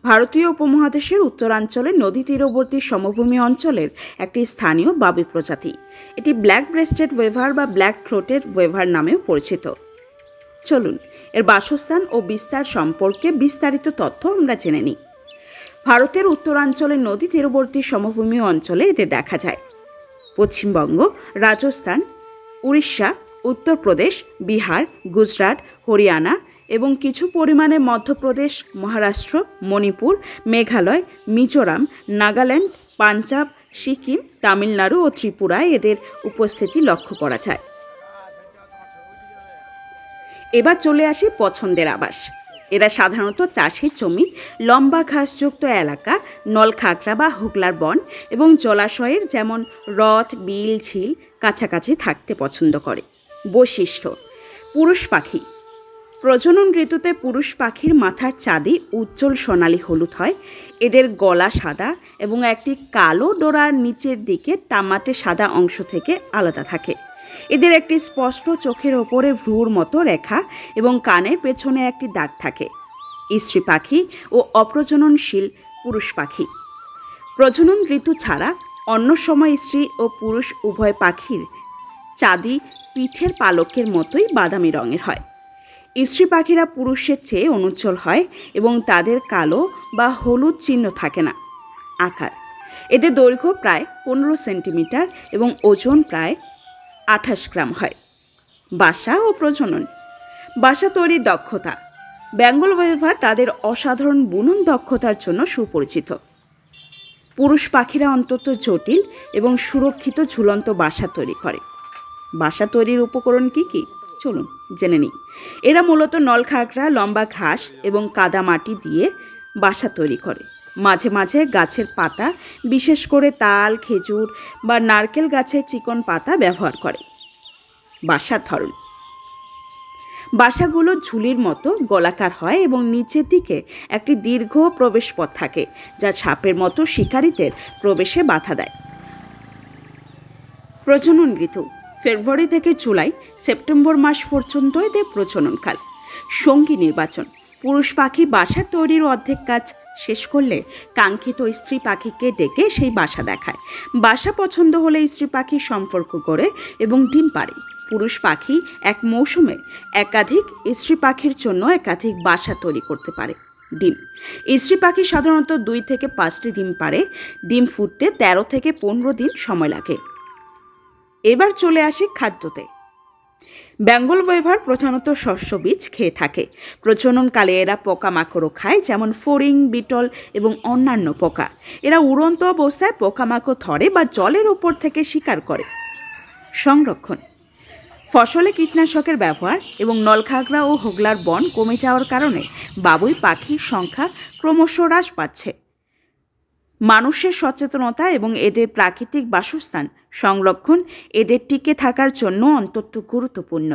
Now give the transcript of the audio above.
ভারতীয় উপমহাদেশের উত্তরাঞ্চলে নদী তীরবর্তী সমভূমি অঞ্চলের একটি স্থানীয় বাবুই প্রজাতি। এটি ব্ল্যাক ব্রেস্টেড ওয়েভার বা ব্ল্যাক থ্রোটেড ওয়েভার নামেও পরিচিত। চলুন এর বাসস্থান ও বিস্তার সম্পর্কে বিস্তারিত তথ্য আমরা জেনে নিই। ভারতের উত্তরাঞ্চলের নদী তীরবর্তী সমভূমি অঞ্চলে এদের দেখা যায়। পশ্চিমবঙ্গ, রাজস্থান, উড়িষ্যা, উত্তরপ্রদেশ, বিহার, গুজরাট, হরিয়ানা এবং কিছু পরিমাণে মধ্যপ্রদেশ, মহারাষ্ট্র, মণিপুর, মেঘালয়, মিজোরাম, নাগাল্যান্ড, পাঞ্জাব, সিকিম, তামিলনাড়ু ও ত্রিপুরায় এদের উপস্থিতি লক্ষ্য করা যায়। এবার চলে আসি পছন্দের আবাস। এরা সাধারণত চাষের জমি, লম্বা ঘাসযুক্ত এলাকা, নলখাগড়া বা হোগলার বন এবং জলাশয়ের যেমন হ্রদ, বিল, ঝিল কাছাকাছি থাকতে পছন্দ করে। বৈশিষ্ট্য: পুরুষ পাখি। প্রজনন ঋতুতে পুরুষ পাখির মাথার চাঁদি উজ্জ্বল সোনালি হলুদ হয়। এদের গলা সাদা এবং একটি কালো ডোরার নিচের দিকে টামাটে সাদা অংশ থেকে আলাদা থাকে। এদের একটি স্পষ্ট চোখের ওপরে ভ্রুর মতো রেখা এবং কানের পেছনে একটি দাগ থাকে। স্ত্রী পাখি ও অপ্রজননশীল পুরুষ পাখি। প্রজনন ঋতু ছাড়া অন্য সময় স্ত্রী ও পুরুষ উভয় পাখির চাঁদি পিঠের পালকের মতোই বাদামি রঙের হয়। স্ত্রী পাখিরা পুরুষের চেয়ে অনুজ্জ্বল হয় এবং তাদের কালো বা হলুদ চিহ্ন থাকে না। আকার: এদের দৈর্ঘ্য প্রায় 15 সেন্টিমিটার এবং ওজন প্রায় 28 গ্রাম হয়। বাসা ও প্রজনন। বাসা তৈরির দক্ষতা: বেঙ্গল ওয়েভার তাদের অসাধারণ বুনন দক্ষতার জন্য সুপরিচিত। পুরুষ পাখিরা অত্যন্ত জটিল এবং সুরক্ষিত ঝুলন্ত বাসা তৈরি করে। বাসা তৈরির উপকরণ কী কী? চলুন জেনে নিই। এরা মূলত নলখাগড়া, লম্বা ঘাস এবং কাদা মাটি দিয়ে বাসা তৈরি করে। মাঝে মাঝে গাছের পাতা, বিশেষ করে তাল, খেজুর বা নারকেল গাছের চিকন পাতা ব্যবহার করে। বাসার ধরন: বাসাগুলো ঝুলির মতো গোলাকার হয় এবং নিচের দিকে একটি দীর্ঘ প্রবেশপথ থাকে যা সাপের মতো শিকারীদের প্রবেশে বাধা দেয়। প্রজনন ঋতু: ফেব্রুয়ারি থেকে জুলাই, সেপ্টেম্বর মাস পর্যন্ত এদের প্রজননকাল। সঙ্গী নির্বাচন: পুরুষ পাখি বাসা তৈরির অর্ধেক কাজ শেষ করলে কাঙ্ক্ষিত স্ত্রী পাখিকে ডেকে সেই বাসা দেখায়। বাসা পছন্দ হলে স্ত্রী পাখি সম্পর্ক করে এবং ডিম পাড়ে। পুরুষ পাখি এক মৌসুমে একাধিক স্ত্রী পাখির জন্য একাধিক বাসা তৈরি করতে পারে। ডিম: স্ত্রী পাখি সাধারণত 2 থেকে 5টি ডিম পাড়ে। ডিম ফুটতে 13 থেকে 15 দিন সময় লাগে। এবার চলে আসি খাদ্যতে। বেঙ্গল ওয়েভার প্রধানত শস্য বীজ খেয়ে থাকে। প্রজননকালে এরা পোকামাকড়ও খায়, যেমন ফড়িং, বিটল এবং অন্যান্য পোকা। এরা উড়ন্ত অবস্থায় পোকামাকড় ধরে বা জলের ওপর থেকে শিকার করে। সংরক্ষণ: ফসলে কীটনাশকের ব্যবহার এবং নলখাগড়া ও হোগলার বন কমে যাওয়ার কারণে বাবুই পাখির সংখ্যা ক্রমশ হ্রাস পাচ্ছে। মানুষের সচেতনতা এবং এদের প্রাকৃতিক বাসস্থান সংরক্ষণ এদের টিকে থাকার জন্য অত্যন্ত গুরুত্বপূর্ণ।